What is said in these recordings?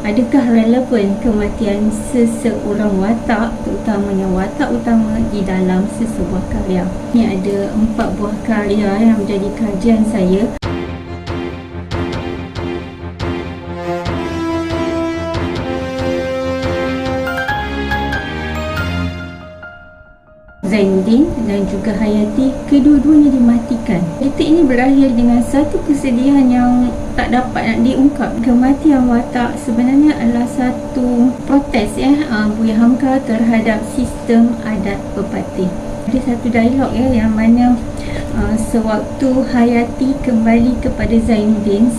adakah relevan kematian seseorang watak, terutamanya watak utama di dalam sesebuah karya. Ini ada 4 buah karya yang menjadi kajian saya. Zainuddin dan juga Hayati, kedua-duanya dimatikan. Cerita ini berakhir dengan satu kesedihan yang tak dapat nak diungkap. Kematian watak sebenarnya adalah satu protes Buya Hamka terhadap sistem adat pepatih. Ada satu dialog yang mana sewaktu Hayati kembali kepada Zainuddin,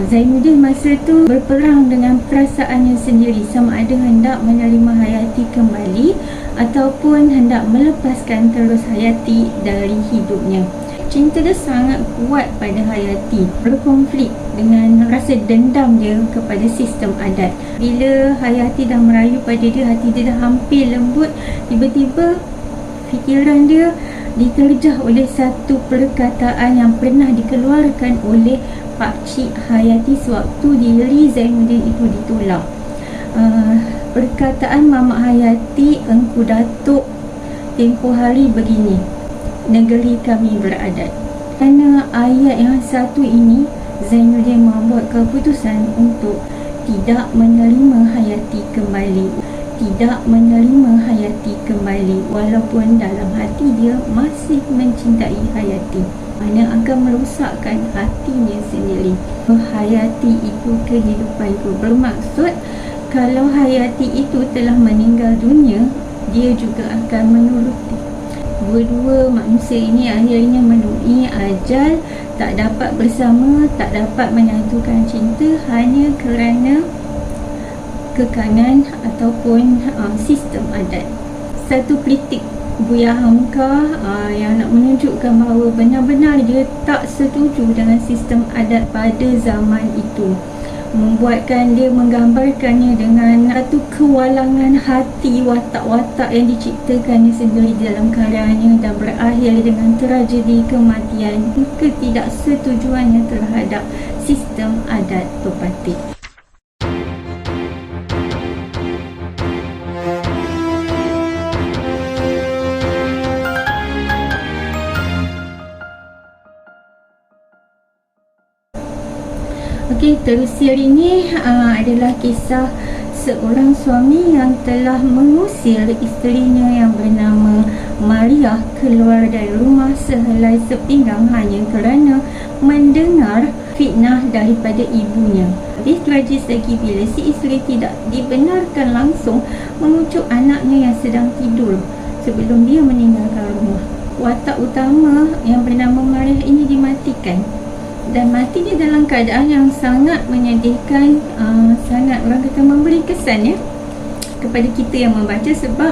Zainuddin masa tu berperang dengan perasaannya sendiri, sama ada hendak menerima Hayati kembali ataupun hendak melepaskan terus Hayati dari hidupnya. Cinta dia sangat kuat pada Hayati, berkonflik dengan rasa dendam dia kepada sistem adat. Bila Hayati dah merayu pada dia, hati dia dah hampir lembut, tiba-tiba fikiran dia diterjah oleh satu perkataan yang pernah dikeluarkan oleh Pakcik Hayati sewaktu diri Zainuddin itu ditolak. Perkataan Mamak Hayati, "Engku Datuk tempoh hari begini, negeri kami beradat." Kerana ayat yang satu ini, Zainuddin membuat keputusan untuk tidak menerima Hayati kembali. Tidak menerima Hayati kembali walaupun dalam hati dia masih mencintai Hayati. Mana akan merosakkan hatinya sendiri. Hayati itu kehidupanku, bermaksud kalau Hayati itu telah meninggal dunia, dia juga akan menuruti. Dua-dua manusia ini akhirnya menemui ajal, tak dapat bersama, tak dapat menyatukan cinta hanya kerana kekangan ataupun sistem adat. Satu kritik Buya Hamka yang nak menunjukkan bahawa benar-benar dia tak setuju dengan sistem adat pada zaman itu, membuatkan dia menggambarkannya dengan satu kewalangan hati watak-watak yang diciptakannya sendiri dalam karyanya dan berakhir dengan tragedi kematian ketidaksetujuannya terhadap sistem adat pepatih. Okey, terusir ini adalah kisah seorang suami yang telah mengusir isterinya yang bernama Maria keluar dari rumah sehelai sepinggang hanya kerana mendengar fitnah daripada ibunya. Lebih tragis lagi bila si isteri tidak dibenarkan langsung mengucuk anaknya yang sedang tidur sebelum dia meninggalkan rumah. Watak utama yang bernama Maria ini dimatikan. Dan matinya dalam keadaan yang sangat menyedihkan, sangat orang kata memberi kesan kepada kita yang membaca, sebab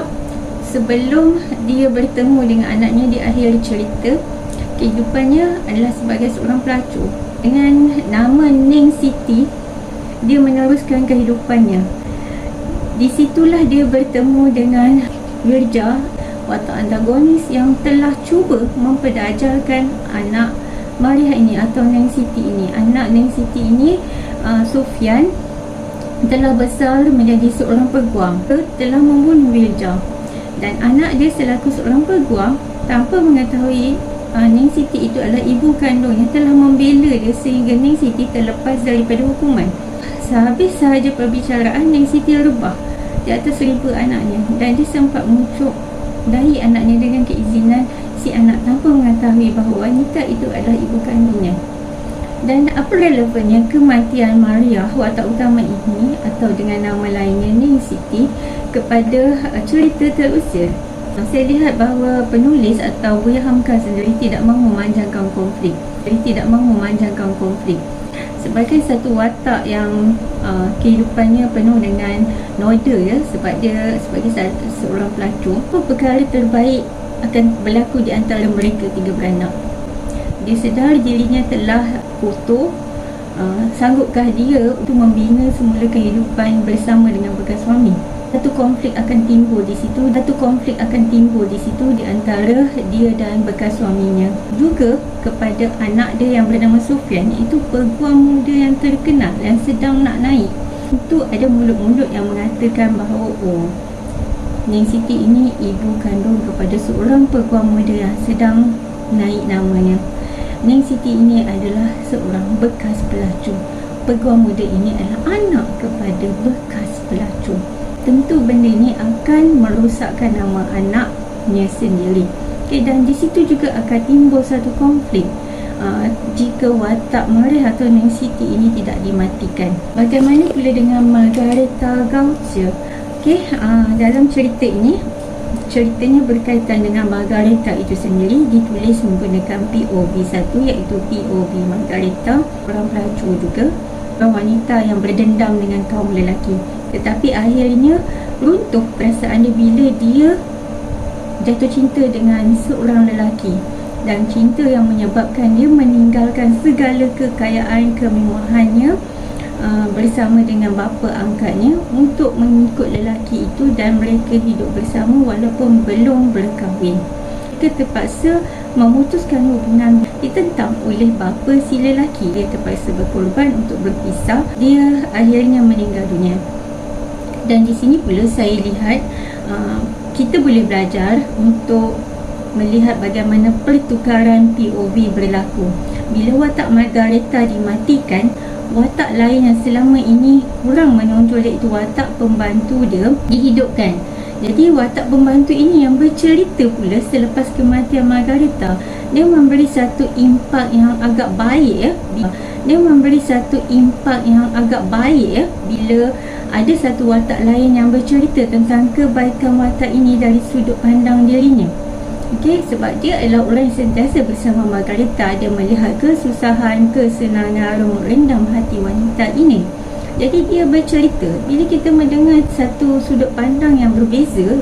sebelum dia bertemu dengan anaknya di akhir cerita, kehidupannya adalah sebagai seorang pelacur dengan nama Ning Siti. Dia meneruskan kehidupannya. Di situlah dia bertemu dengan Wirja, watak antagonis yang telah cuba memperdajalkan anak Maria ini atau Ning Siti ini. Anak Ning Siti ini, Sufyan, telah besar menjadi seorang peguam. Dia telah membunuh Wirja, dan anak dia selaku seorang peguam tanpa mengetahui Ning Siti itu adalah ibu kandung yang telah membela dia sehingga Ning Siti terlepas daripada hukuman. Sehabis sahaja perbicaraan, Ning Siti rebah di atas riba anaknya dan dia sempat mengucuk dahi anaknya dengan keizinan si anak tanpa mengetahui bahawa wanita itu adalah ibu kandungnya. Dan apa relevannya kematian Maria, watak utama ini atau dengan nama lainnya Ning Siti, kepada cerita terusir? Saya lihat bahawa penulis atau Buya Hamka sendiri tidak mahu memanjangkan konflik. Tidak mahu memanjangkan konflik. Sebagai satu watak yang kehidupannya penuh dengan noda sebab dia sebagai seorang pelacur, apa perkara terbaik akan berlaku di antara mereka tiga beranak. Dia sedar dirinya telah kotor. Sanggupkah dia untuk membina semula kehidupan bersama dengan bekas suami? Satu konflik akan timbul di situ. Di antara dia dan bekas suaminya. Juga kepada anak dia yang bernama Sufyan, itu peguam muda yang terkenal yang sedang nak naik. Tentu ada mulut-mulut yang mengatakan bahawa Neng Siti ini ibu kandung kepada seorang peguam muda yang sedang naik namanya. Neng Siti ini adalah seorang bekas pelacur. Peguam muda ini adalah anak kepada bekas pelacur. Tentu benda ini akan merosakkan nama anaknya sendiri. Dan di situ juga akan timbul satu konflik jika watak Marih atau Neng Siti ini tidak dimatikan. Bagaimana pula dengan Margareta Gaucher? Dalam cerita ini, ceritanya berkaitan dengan Margareta itu sendiri, ditulis menggunakan POV satu, iaitu POV Margareta, orang pelacur juga, orang wanita yang berdendam dengan kaum lelaki. Tetapi akhirnya runtuh perasaan dia bila dia jatuh cinta dengan seorang lelaki, dan cinta yang menyebabkan dia meninggalkan segala kekayaan kemewahannya bersama dengan bapa angkatnya untuk mengikut lelaki itu, dan mereka hidup bersama walaupun belum berkahwin. Mereka terpaksa memutuskan hubungan ditentang oleh bapa si lelaki. Dia terpaksa berkorban untuk berpisah. Dia akhirnya meninggal dunia. Dan di sini pula saya lihat kita boleh belajar untuk melihat bagaimana pertukaran POV berlaku. Bila watak Margareta dimatikan, watak lain yang selama ini kurang menonjol, iaitu watak pembantu dia, dihidupkan. Jadi watak pembantu ini yang bercerita pula selepas kematian Margareta. Dia memberi satu impak yang agak baik bila ada satu watak lain yang bercerita tentang kebaikan watak ini dari sudut pandang dirinya. Sebab dia adalah orang yang sentiasa bersama Margareta. Dia melihat kesusahan, kesenangan, merendam hati wanita ini. Jadi dia bercerita. Bila kita mendengar satu sudut pandang yang berbeza,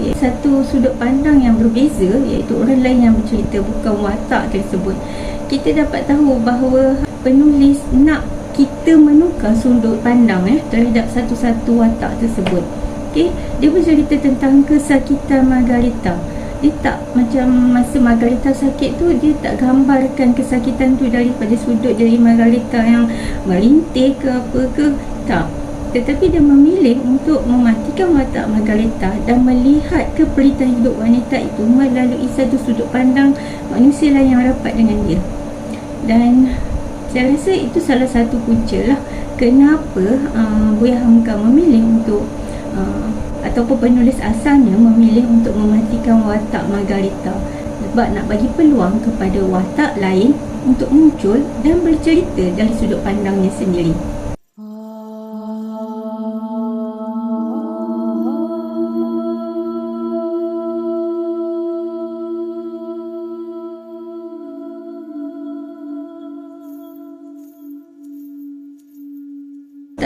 iaitu orang lain yang bercerita, bukan watak tersebut, kita dapat tahu bahawa penulis nak kita menukar sudut pandang terhadap satu-satu watak tersebut. Dia bercerita tentang kesakitan Margareta. Dia tak macam masa Margareta sakit tu, dia tak gambarkan kesakitan tu daripada sudut dari Margareta yang merintih ke apa ke, tak. Tetapi dia memilih untuk mematikan watak Margareta dan melihat keperitan hidup wanita itu melalui satu sudut pandang manusia lain yang rapat dengan dia. Dan saya rasa itu salah satu punca lah kenapa Buya Hamka memilih untuk ataupun penulis asalnya memilih untuk mematikan watak Margareta, sebab nak bagi peluang kepada watak lain untuk muncul dan bercerita dari sudut pandangnya sendiri.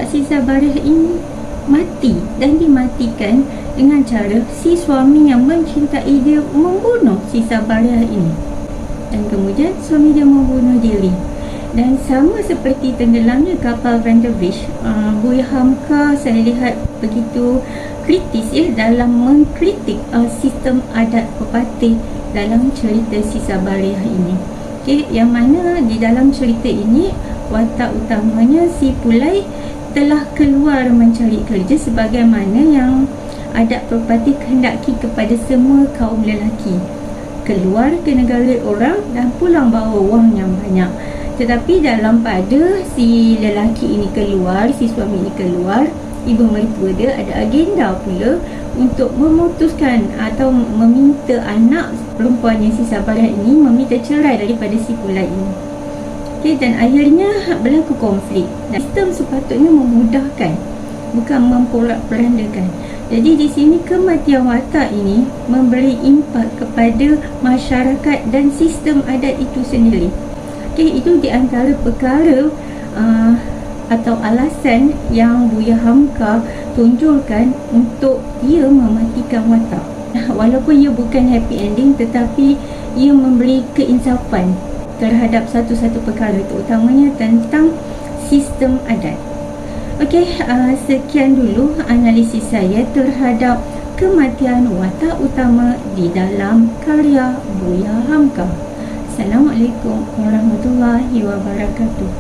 Si Sabarah ini mati, dan dimatikan dengan cara si suami yang mencintai dia membunuh si Sabarah ini, dan kemudian suami dia membunuh diri. Dan sama seperti tenggelamnya kapal Van der Wish, Buya Hamka saya lihat begitu kritis dalam mengkritik sistem adat pepatih dalam cerita si Sabarah ini. Yang mana di dalam cerita ini watak utamanya si Pulai telah keluar mencari kerja sebagaimana yang adat pepatih kehendaki kepada semua kaum lelaki, keluar ke negara orang dan pulang bawa wang yang banyak. Tetapi dalam pada si lelaki ini keluar, si suami ini keluar, ibu mertua dia ada agenda pula untuk memutuskan atau meminta anak perempuannya si Sabarah ini meminta cerai daripada si Pulai ini. Dan akhirnya berlaku konflik. Dan sistem sepatutnya memudahkan, bukan memporak-porandakan. Jadi di sini kematian watak ini memberi impak kepada masyarakat dan sistem adat itu sendiri. Itu di antara perkara atau alasan yang Buya Hamka tunjukkan untuk dia mematikan watak. Walaupun ia bukan happy ending, tetapi ia memberi keinsafan terhadap satu-satu perkara, terutamanya tentang sistem adat. Sekian dulu analisis saya terhadap kematian watak utama di dalam karya Buya Hamka. Assalamualaikum warahmatullahi wabarakatuh.